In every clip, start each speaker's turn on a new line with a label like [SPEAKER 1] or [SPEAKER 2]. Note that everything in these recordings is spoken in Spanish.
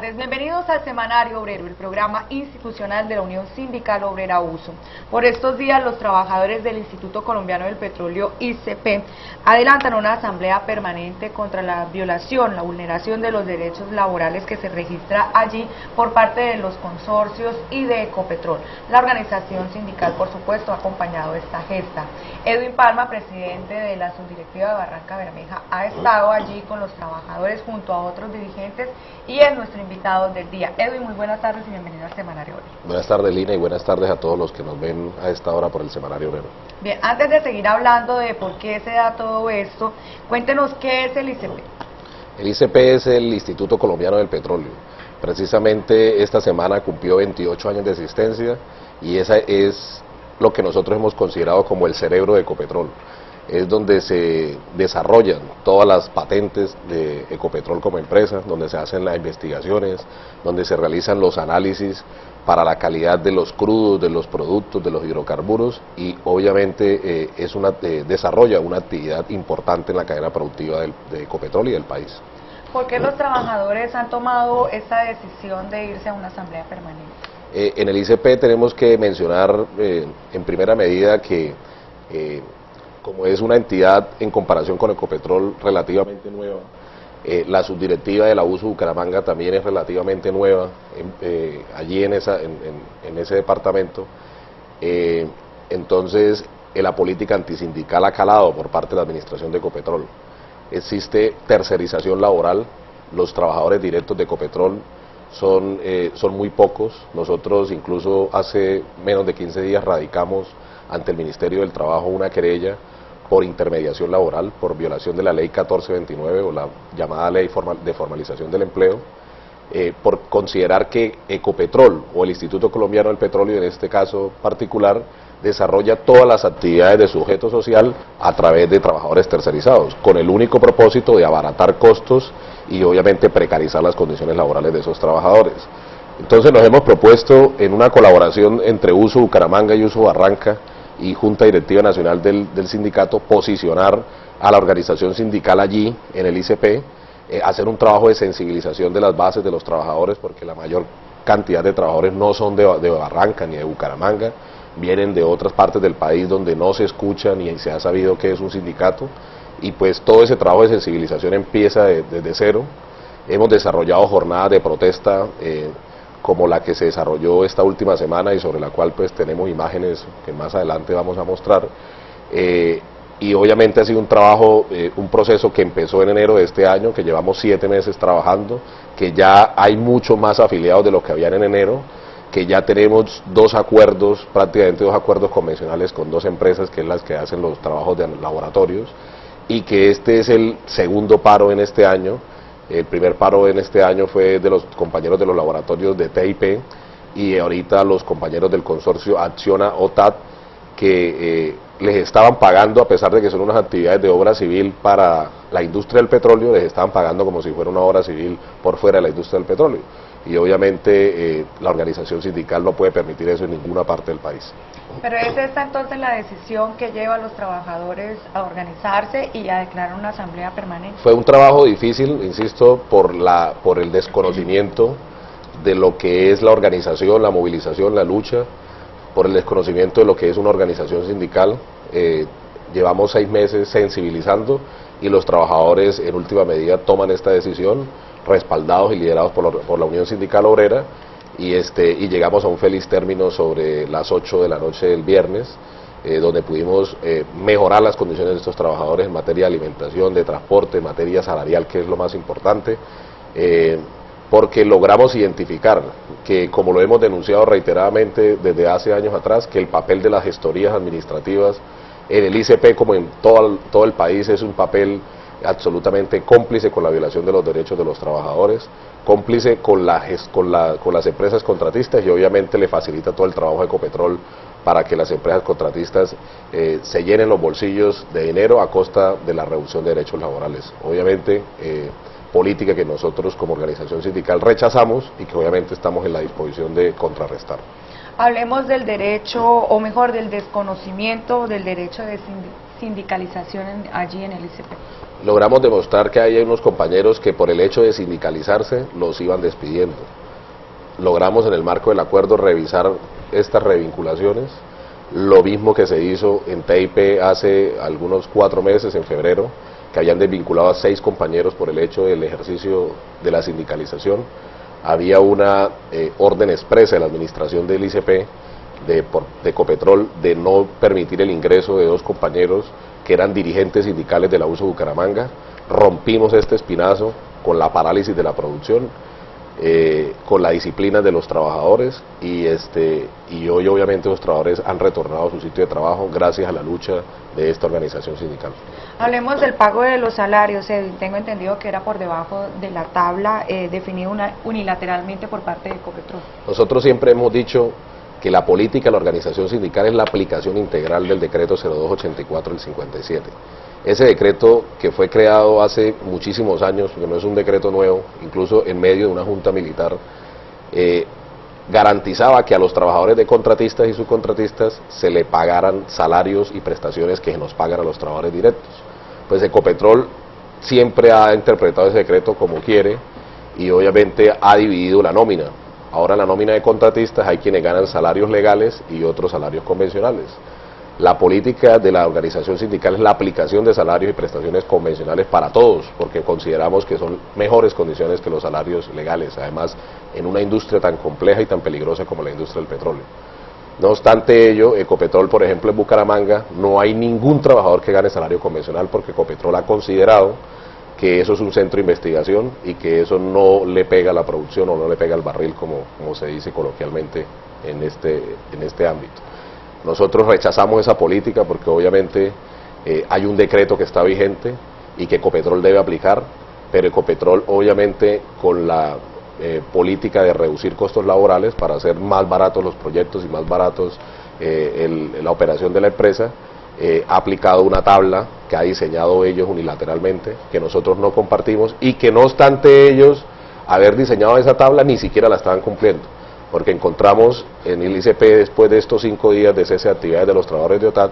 [SPEAKER 1] tardes, bienvenidos al Semanario Obrero, el programa institucional de la Unión Sindical Obrera USO. Por estos días, los trabajadores del Instituto Colombiano del Petróleo, ICP, adelantan una asamblea permanente contra la violación, la vulneración de los derechos laborales que se registra allí por parte de los consorcios y de Ecopetrol. La organización sindical, por supuesto, ha acompañado esta gesta. Edwin Palma, presidente de la subdirectiva de Barranca Bermeja, ha estado allí con los trabajadores junto a otros dirigentes y es nuestro invitado del día. Edwin, muy buenas tardes y bienvenido al Semanario Obrero.
[SPEAKER 2] Buenas tardes, Lina, y buenas tardes a todos los que nos ven a esta hora por el Semanario Obrero.
[SPEAKER 1] Bien, antes de seguir hablando de por qué se da todo esto, cuéntenos qué es el ICP.
[SPEAKER 2] El ICP es el Instituto Colombiano del Petróleo. Precisamente esta semana cumplió 28 años de existencia y esa es lo que nosotros hemos considerado como el cerebro de Ecopetrol. Es donde se desarrollan todas las patentes de Ecopetrol como empresa, donde se hacen las investigaciones, donde se realizan los análisis para la calidad de los crudos, de los productos, de los hidrocarburos y obviamente desarrolla una actividad importante en la cadena productiva de Ecopetrol y del país.
[SPEAKER 1] ¿Por qué los trabajadores han tomado esta decisión de irse a una asamblea permanente?
[SPEAKER 2] En el ICP tenemos que mencionar en primera medida que como es una entidad en comparación con Ecopetrol relativamente nueva, la subdirectiva de la USO Bucaramanga también es relativamente nueva allí en ese departamento, entonces la política antisindical ha calado por parte de la administración de Ecopetrol. Existe tercerización laboral, los trabajadores directos de Ecopetrol son muy pocos. Nosotros incluso hace menos de 15 días radicamos ante el Ministerio del Trabajo una querella por intermediación laboral, por violación de la ley 1429 o la llamada ley de formalización del empleo, por considerar que Ecopetrol o el Instituto Colombiano del Petróleo en este caso particular desarrolla todas las actividades de sujeto social a través de trabajadores tercerizados, con el único propósito de abaratar costos y obviamente precarizar las condiciones laborales de esos trabajadores. Entonces nos hemos propuesto en una colaboración entre USO Bucaramanga y USO Barranca y Junta Directiva Nacional del sindicato, posicionar a la organización sindical allí en el ICP, hacer un trabajo de sensibilización de las bases de los trabajadores, porque la mayor cantidad de trabajadores no son de Barranca ni de Bucaramanga, vienen de otras partes del país donde no se escucha ni se ha sabido qué es un sindicato, y pues todo ese trabajo de sensibilización empieza desde cero. Hemos desarrollado jornadas de protesta como la que se desarrolló esta última semana y sobre la cual pues tenemos imágenes que más adelante vamos a mostrar, y obviamente ha sido un trabajo, un proceso que empezó en enero de este año, que llevamos 7 meses trabajando, que ya hay mucho más afiliados de los que habían en enero, que ya tenemos prácticamente dos acuerdos convencionales con 2 empresas que es las que hacen los trabajos de laboratorios, y que este es el segundo paro en este año. El primer paro en este año fue de los compañeros de los laboratorios de TIP y ahorita los compañeros del consorcio Acciona OTAT, que les estaban pagando, a pesar de que son unas actividades de obra civil para la industria del petróleo, les estaban pagando como si fuera una obra civil por fuera de la industria del petróleo. Y obviamente la organización sindical no puede permitir eso en ninguna parte del país.
[SPEAKER 1] Pero ¿es esta entonces la decisión que lleva a los trabajadores a organizarse y a declarar una asamblea permanente?
[SPEAKER 2] Fue un trabajo difícil, insisto, por el desconocimiento de lo que es la organización, la movilización, la lucha, por el desconocimiento de lo que es una organización sindical. Llevamos 6 meses sensibilizando y los trabajadores en última medida toman esta decisión, respaldados y liderados por la Unión Sindical Obrera, y llegamos a un feliz término sobre las 8 de la noche del viernes, donde pudimos mejorar las condiciones de estos trabajadores en materia de alimentación, de transporte, en materia salarial, que es lo más importante, porque logramos identificar que, como lo hemos denunciado reiteradamente desde hace años atrás, que el papel de las gestorías administrativas en el ICP, como en todo el país, es un papel absolutamente cómplice con la violación de los derechos de los trabajadores, cómplice con las empresas contratistas, y obviamente le facilita todo el trabajo de Ecopetrol para que las empresas contratistas se llenen los bolsillos de dinero a costa de la reducción de derechos laborales. Obviamente política que nosotros como organización sindical rechazamos y que obviamente estamos en la disposición de contrarrestar.
[SPEAKER 1] Hablemos del derecho, o mejor, del desconocimiento del derecho de sindicalización allí en el ICP.
[SPEAKER 2] Logramos demostrar que hay unos compañeros que por el hecho de sindicalizarse los iban despidiendo. Logramos en el marco del acuerdo revisar estas revinculaciones, lo mismo que se hizo en TIP hace algunos 4 meses, en febrero, que habían desvinculado a 6 compañeros por el hecho del ejercicio de la sindicalización. Había una orden expresa de la administración del ICP, de Ecopetrol, de no permitir el ingreso de 2 compañeros que eran dirigentes sindicales de la USO Bucaramanga. Rompimos este espinazo con la parálisis de la producción, con la disciplina de los trabajadores, y hoy obviamente los trabajadores han retornado a su sitio de trabajo gracias a la lucha de esta organización sindical.
[SPEAKER 1] Hablemos del pago de los salarios. Tengo entendido que era por debajo de la tabla definida unilateralmente por parte de Ecopetrol.
[SPEAKER 2] Nosotros siempre hemos dicho que la política de la organización sindical es la aplicación integral del decreto 0284 del 57. Ese decreto, que fue creado hace muchísimos años, que no es un decreto nuevo, incluso en medio de una junta militar, garantizaba que a los trabajadores de contratistas y subcontratistas se le pagaran salarios y prestaciones que nos pagan a los trabajadores directos. Pues Ecopetrol siempre ha interpretado ese decreto como quiere, y obviamente ha dividido la nómina. Ahora en la nómina de contratistas hay quienes ganan salarios legales y otros salarios convencionales. La política de la organización sindical es la aplicación de salarios y prestaciones convencionales para todos, porque consideramos que son mejores condiciones que los salarios legales, además en una industria tan compleja y tan peligrosa como la industria del petróleo. No obstante ello, Ecopetrol, por ejemplo, en Bucaramanga no hay ningún trabajador que gane salario convencional, porque Ecopetrol ha considerado que eso es un centro de investigación y que eso no le pega a la producción o no le pega al barril, como se dice coloquialmente en este ámbito. Nosotros rechazamos esa política porque obviamente hay un decreto que está vigente y que Ecopetrol debe aplicar, pero Ecopetrol obviamente con la política de reducir costos laborales para hacer más baratos los proyectos y más baratos la operación de la empresa, ha aplicado una tabla que ha diseñado ellos unilateralmente, que nosotros no compartimos, y que no obstante ellos haber diseñado esa tabla ni siquiera la estaban cumpliendo, porque encontramos en el ICP, después de estos 5 días de cese de actividades de los trabajadores de OTAT,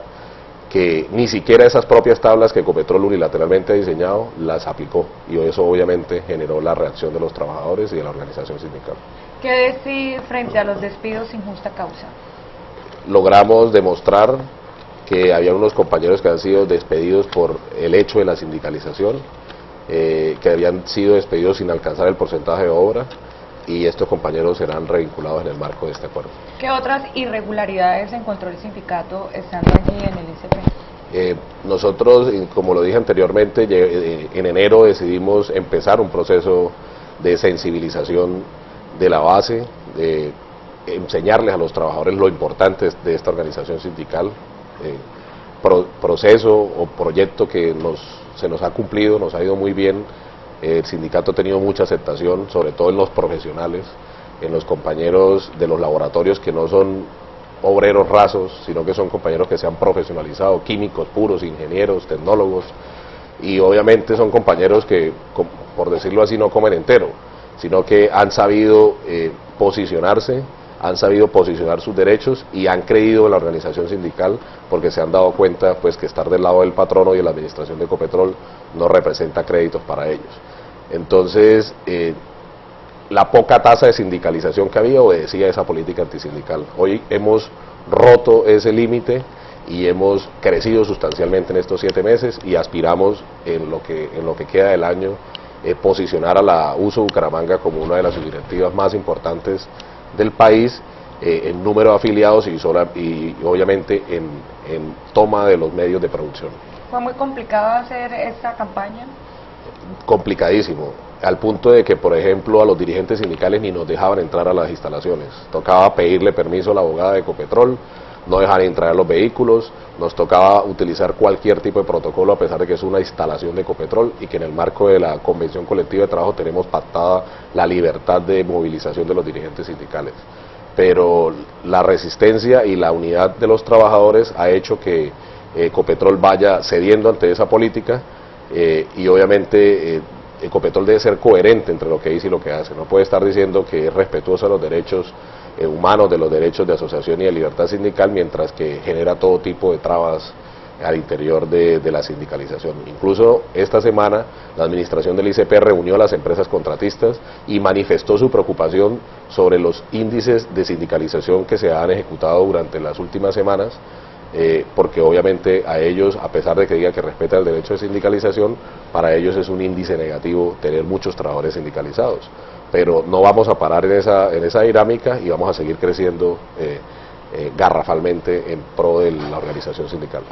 [SPEAKER 2] que ni siquiera esas propias tablas que Ecopetrol unilateralmente ha diseñado las aplicó, y eso obviamente generó la reacción de los trabajadores y de la organización sindical.
[SPEAKER 1] ¿Qué decir frente a los despidos sin justa causa?
[SPEAKER 2] Logramos demostrar que había unos compañeros que han sido despedidos por el hecho de la sindicalización, que habían sido despedidos sin alcanzar el porcentaje de obra, y estos compañeros serán revinculados en el marco de este acuerdo.
[SPEAKER 1] ¿Qué otras irregularidades encontró el sindicato estando allí en el ICP?
[SPEAKER 2] Nosotros, como lo dije anteriormente, en enero decidimos empezar un proceso de sensibilización de la base, de enseñarles a los trabajadores lo importante de esta organización sindical, proceso o proyecto que se nos ha cumplido, nos ha ido muy bien. El sindicato ha tenido mucha aceptación, sobre todo en los profesionales, en los compañeros de los laboratorios que no son obreros rasos, sino que son compañeros que se han profesionalizado, químicos puros, ingenieros, tecnólogos, y obviamente son compañeros que, por decirlo así, no comen entero, sino que han sabido posicionarse, han sabido posicionar sus derechos y han creído en la organización sindical, porque se han dado cuenta pues que estar del lado del patrono y de la administración de Ecopetrol no representa créditos para ellos. Entonces, la poca tasa de sindicalización que había obedecía a esa política antisindical. Hoy hemos roto ese límite y hemos crecido sustancialmente en estos 7 meses, y aspiramos en lo que queda del año posicionar a la USO Bucaramanga como una de las subdirectivas más importantes del país, en número de afiliados y obviamente en toma de los medios de producción.
[SPEAKER 1] ¿Fue muy complicado hacer esta campaña?
[SPEAKER 2] Complicadísimo, al punto de que, por ejemplo, a los dirigentes sindicales ni nos dejaban entrar a las instalaciones. Tocaba pedirle permiso a la abogada de Ecopetrol, no dejar entrar a los vehículos, nos tocaba utilizar cualquier tipo de protocolo, a pesar de que es una instalación de Ecopetrol y que en el marco de la Convención Colectiva de Trabajo tenemos pactada la libertad de movilización de los dirigentes sindicales. Pero la resistencia y la unidad de los trabajadores ha hecho que Ecopetrol vaya cediendo ante esa política, y obviamente Ecopetrol debe ser coherente entre lo que dice y lo que hace. No puede estar diciendo que es respetuoso de los derechos humanos, de los derechos de asociación y de libertad sindical, mientras que genera todo tipo de trabas al interior de la sindicalización. Incluso esta semana la administración del ICP reunió a las empresas contratistas y manifestó su preocupación sobre los índices de sindicalización que se han ejecutado durante las últimas semanas, porque obviamente a ellos, a pesar de que diga que respeta el derecho de sindicalización, para ellos es un índice negativo tener muchos trabajadores sindicalizados. Pero no vamos a parar en esa dinámica y vamos a seguir creciendo garrafalmente en pro de la organización sindical.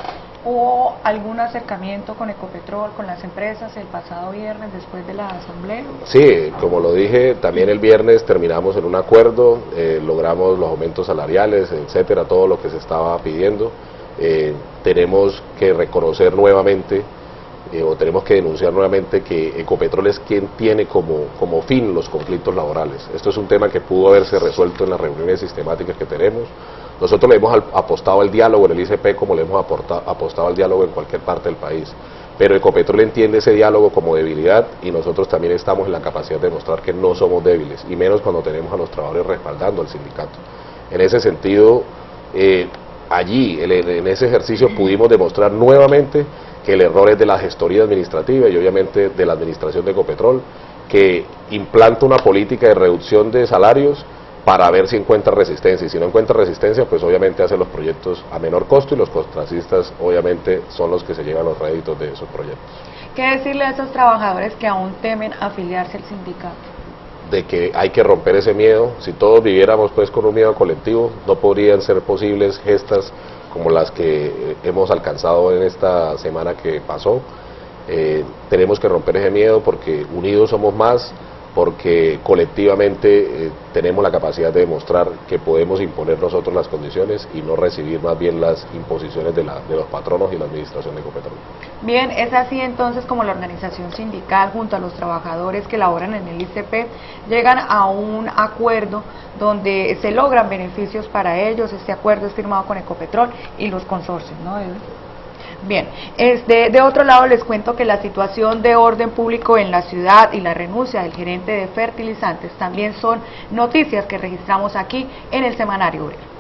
[SPEAKER 1] ¿Hubo algún acercamiento con Ecopetrol, con las empresas, el pasado viernes después de la asamblea?
[SPEAKER 2] Sí, como lo dije, también el viernes terminamos en un acuerdo, logramos los aumentos salariales, etcétera, todo lo que se estaba pidiendo. Tenemos que reconocer nuevamente o tenemos que denunciar nuevamente que Ecopetrol es quien tiene como fin los conflictos laborales. Esto es un tema que pudo haberse resuelto en las reuniones sistemáticas que tenemos. Nosotros le hemos apostado al diálogo en el ICP como le hemos apostado al diálogo en cualquier parte del país, pero Ecopetrol entiende ese diálogo como debilidad y nosotros también estamos en la capacidad de demostrar que no somos débiles, y menos cuando tenemos a los trabajadores respaldando al sindicato. En ese sentido, allí, en ese ejercicio, pudimos demostrar nuevamente que el error es de la gestoría administrativa y obviamente de la administración de Ecopetrol, que implanta una política de reducción de salarios para ver si encuentra resistencia, y si no encuentra resistencia, pues obviamente hace los proyectos a menor costo y los contratistas obviamente son los que se llevan los réditos de esos proyectos.
[SPEAKER 1] ¿Qué decirle a esos trabajadores que aún temen afiliarse al sindicato?
[SPEAKER 2] De que hay que romper ese miedo. Si todos viviéramos pues con un miedo colectivo, no podrían ser posibles gestas como las que hemos alcanzado en esta semana que pasó. Tenemos que romper ese miedo porque unidos somos más, porque colectivamente tenemos la capacidad de demostrar que podemos imponer nosotros las condiciones y no recibir más bien las imposiciones de los patronos y la administración de Ecopetrol.
[SPEAKER 1] Bien, es así entonces como la organización sindical junto a los trabajadores que laboran en el ICP llegan a un acuerdo donde se logran beneficios para ellos. Este acuerdo es firmado con Ecopetrol y los consorcios, ¿no? Bien, de otro lado les cuento que la situación de orden público en la ciudad y la renuncia del gerente de fertilizantes también son noticias que registramos aquí en el Semanario Obrero.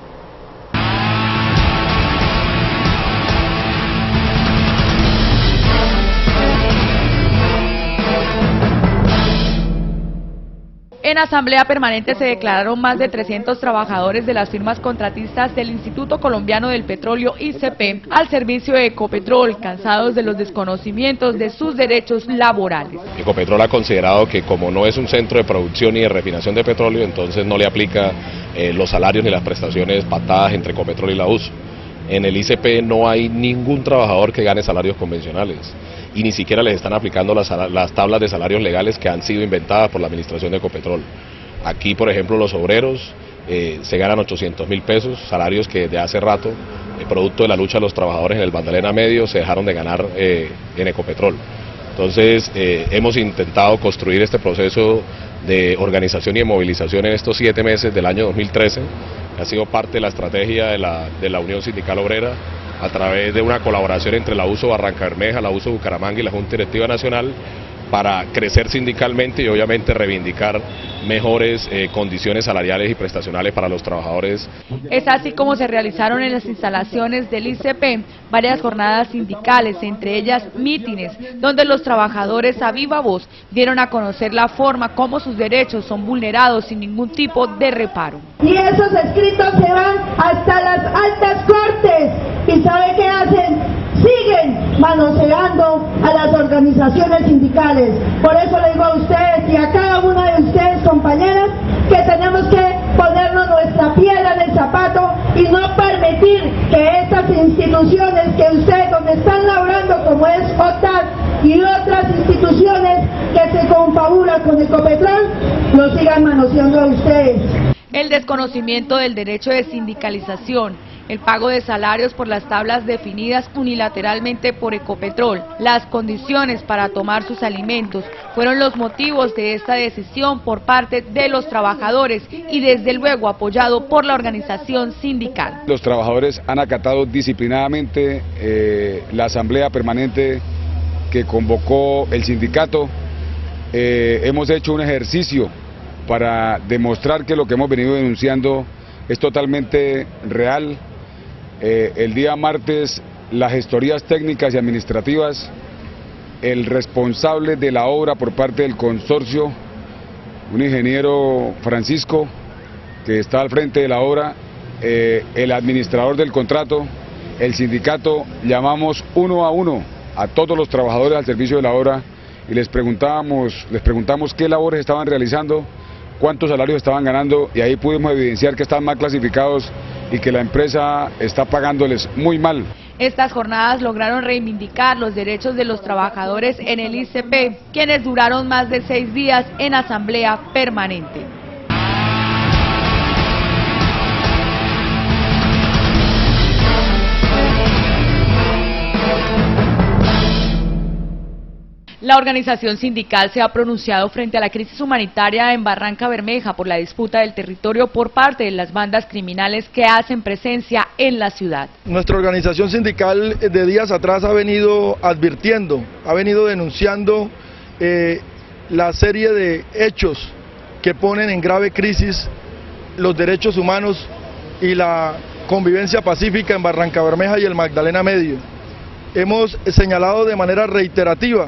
[SPEAKER 1] En asamblea permanente se declararon más de 300 trabajadores de las firmas contratistas del Instituto Colombiano del Petróleo ICP al servicio de Ecopetrol, cansados de los desconocimientos de sus derechos laborales.
[SPEAKER 2] Ecopetrol ha considerado que como no es un centro de producción y de refinación de petróleo, entonces no le aplica los salarios ni las prestaciones pactadas entre Ecopetrol y la USO. En el ICP no hay ningún trabajador que gane salarios convencionales y ni siquiera les están aplicando las tablas de salarios legales que han sido inventadas por la administración de Ecopetrol. Aquí, por ejemplo, los obreros se ganan 800.000 pesos, salarios que desde hace rato, producto de la lucha de los trabajadores en el Magdalena Medio, se dejaron de ganar en Ecopetrol. Entonces, hemos intentado construir este proceso de organización y de movilización en estos 7 meses del año 2013, que ha sido parte de la estrategia de la Unión Sindical Obrera, a través de una colaboración entre la USO Barranca Bermeja, la USO Bucaramanga y la Junta Directiva Nacional, para crecer sindicalmente y obviamente reivindicar mejores condiciones salariales y prestacionales para los trabajadores.
[SPEAKER 1] Es así como se realizaron en las instalaciones del ICP varias jornadas sindicales, entre ellas mítines, donde los trabajadores a viva voz dieron a conocer la forma como sus derechos son vulnerados sin ningún tipo de reparo.
[SPEAKER 3] Y esos escritos se van hasta las altas cortes, y ¿sabe qué hacen? Siguen manoseando a las organizaciones sindicales. Por eso le digo a ustedes y a cada una de ustedes, compañeras, que tenemos que ponernos nuestra piedra en el zapato y no permitir que estas instituciones que ustedes donde están laborando, como es OTAN y otras instituciones que se confabulan con Ecopetrol, lo sigan manoseando a ustedes.
[SPEAKER 1] El desconocimiento del derecho de sindicalización, el pago de salarios por las tablas definidas unilateralmente por Ecopetrol, las condiciones para tomar sus alimentos, fueron los motivos de esta decisión por parte de los trabajadores y desde luego apoyado por la organización sindical.
[SPEAKER 4] Los trabajadores han acatado disciplinadamente la asamblea permanente que convocó el sindicato. Hemos hecho un ejercicio para demostrar que lo que hemos venido denunciando es totalmente real. El día martes, las gestorías técnicas y administrativas, el responsable de la obra por parte del consorcio, un ingeniero Francisco, que está al frente de la obra, el administrador del contrato, el sindicato, llamamos uno a uno a todos los trabajadores al servicio de la obra y les preguntamos qué labores estaban realizando, cuántos salarios estaban ganando, y ahí pudimos evidenciar que estaban mal clasificados y que la empresa está pagándoles muy mal.
[SPEAKER 1] Estas jornadas lograron reivindicar los derechos de los trabajadores en el ICP, quienes duraron más de 6 días en asamblea permanente. La organización sindical se ha pronunciado frente a la crisis humanitaria en Barrancabermeja por la disputa del territorio por parte de las bandas criminales que hacen presencia en la ciudad.
[SPEAKER 5] Nuestra organización sindical de días atrás ha venido advirtiendo, ha venido denunciando la serie de hechos que ponen en grave crisis los derechos humanos y la convivencia pacífica en Barrancabermeja y el Magdalena Medio. Hemos señalado de manera reiterativa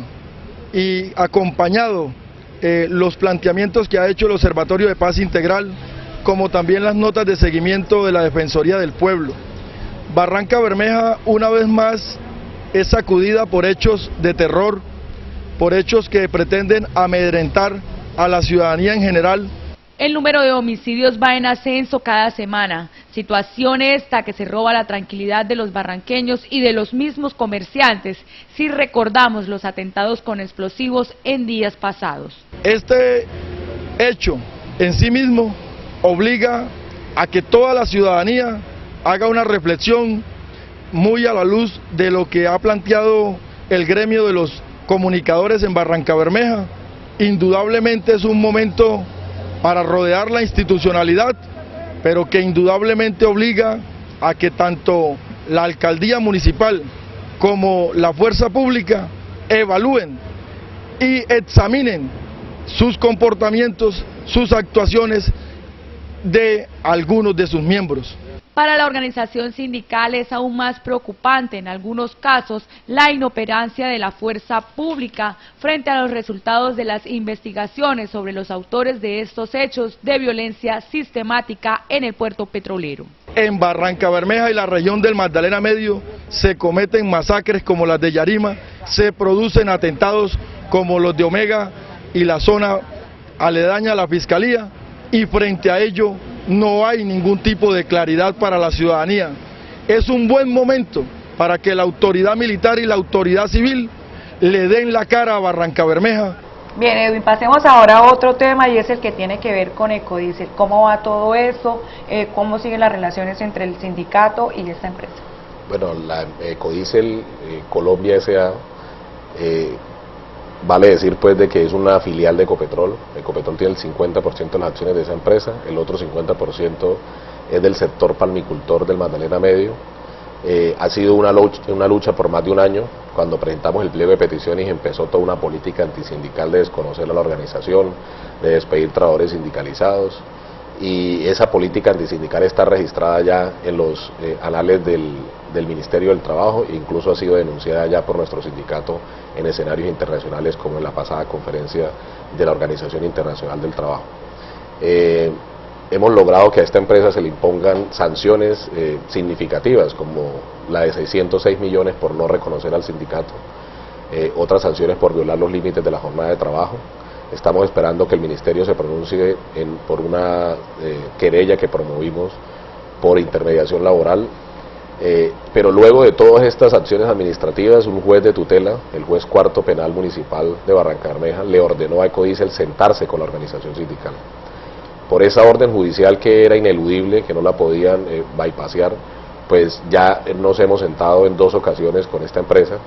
[SPEAKER 5] y acompañado los planteamientos que ha hecho el Observatorio de Paz Integral, como también las notas de seguimiento de la Defensoría del Pueblo. Barrancabermeja una vez más es sacudida por hechos de terror, por hechos que pretenden amedrentar a la ciudadanía en general.
[SPEAKER 1] El número de homicidios va en ascenso cada semana, situación esta que se roba la tranquilidad de los barranqueños y de los mismos comerciantes, si recordamos los atentados con explosivos en días pasados.
[SPEAKER 5] Este hecho en sí mismo obliga a que toda la ciudadanía haga una reflexión muy a la luz de lo que ha planteado el gremio de los comunicadores en Barrancabermeja. Indudablemente es un momento para rodear la institucionalidad, pero que indudablemente obliga a que tanto la alcaldía municipal como la fuerza pública evalúen y examinen sus comportamientos, sus actuaciones de algunos de sus miembros.
[SPEAKER 1] Para la organización sindical es aún más preocupante en algunos casos la inoperancia de la fuerza pública frente a los resultados de las investigaciones sobre los autores de estos hechos de violencia sistemática en el puerto petrolero.
[SPEAKER 5] En Barrancabermeja y la región del Magdalena Medio se cometen masacres como las de Yarima, se producen atentados como los de Omega y la zona aledaña a la Fiscalía, y frente a ello no hay ningún tipo de claridad para la ciudadanía. Es un buen momento para que la autoridad militar y la autoridad civil le den la cara a Barrancabermeja.
[SPEAKER 1] Bien, Edwin, pasemos ahora a otro tema y es el que tiene que ver con Ecodiesel. ¿Cómo va todo eso? ¿Cómo siguen las relaciones entre el sindicato y esta empresa?
[SPEAKER 2] Bueno, la Ecodiesel Colombia S.A. Vale decir pues de que es una filial de Ecopetrol. Ecopetrol tiene el 50% de las acciones de esa empresa, el otro 50% es del sector palmicultor del Magdalena Medio. Ha sido una lucha por más de un año. Cuando presentamos el pliego de peticiones empezó toda una política antisindical de desconocer a la organización, de despedir trabajadores sindicalizados, y esa política antisindical está registrada ya en los anales del Ministerio del Trabajo e incluso ha sido denunciada ya por nuestro sindicato en escenarios internacionales como en la pasada conferencia de la Organización Internacional del Trabajo. Hemos logrado que a esta empresa se le impongan sanciones significativas como la de 606 millones por no reconocer al sindicato, otras sanciones por violar los límites de la jornada de trabajo. Estamos esperando que el Ministerio se pronuncie por una querella que promovimos por intermediación laboral, pero luego de todas estas acciones administrativas, un juez de tutela, el juez cuarto penal municipal de Barrancabermeja, le ordenó a Ecodiesel sentarse con la organización sindical. Por esa orden judicial que era ineludible, que no la podían bypassear, pues ya nos hemos sentado en 2 ocasiones con esta empresa.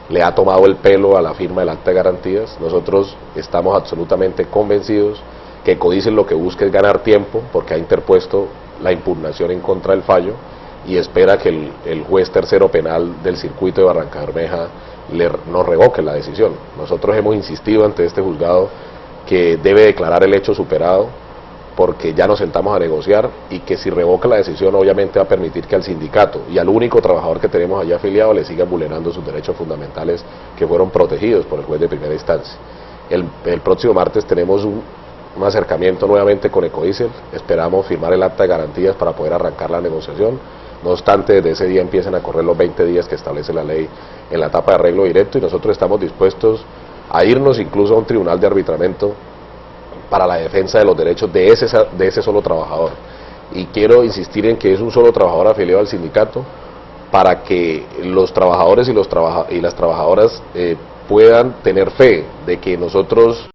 [SPEAKER 2] Le ha tomado el pelo a la firma del acta de garantías. Nosotros estamos absolutamente convencidos que Ecodiesel lo que busca es ganar tiempo porque ha interpuesto la impugnación en contra del fallo y espera que el juez tercero penal del circuito de Barrancabermeja nos revoque la decisión. Nosotros hemos insistido ante este juzgado que debe declarar el hecho superado, porque ya nos sentamos a negociar, y que si revoca la decisión obviamente va a permitir que al sindicato y al único trabajador que tenemos allá afiliado le sigan vulnerando sus derechos fundamentales que fueron protegidos por el juez de primera instancia. El próximo martes tenemos un acercamiento nuevamente con Ecodiesel, esperamos firmar el acta de garantías para poder arrancar la negociación. No obstante, desde ese día empiezan a correr los 20 días que establece la ley en la etapa de arreglo directo, y nosotros estamos dispuestos a irnos incluso a un tribunal de arbitramiento para la defensa de los derechos de ese solo trabajador. Y quiero insistir en que es un solo trabajador afiliado al sindicato, para que los trabajadores y las trabajadoras puedan tener fe de que nosotros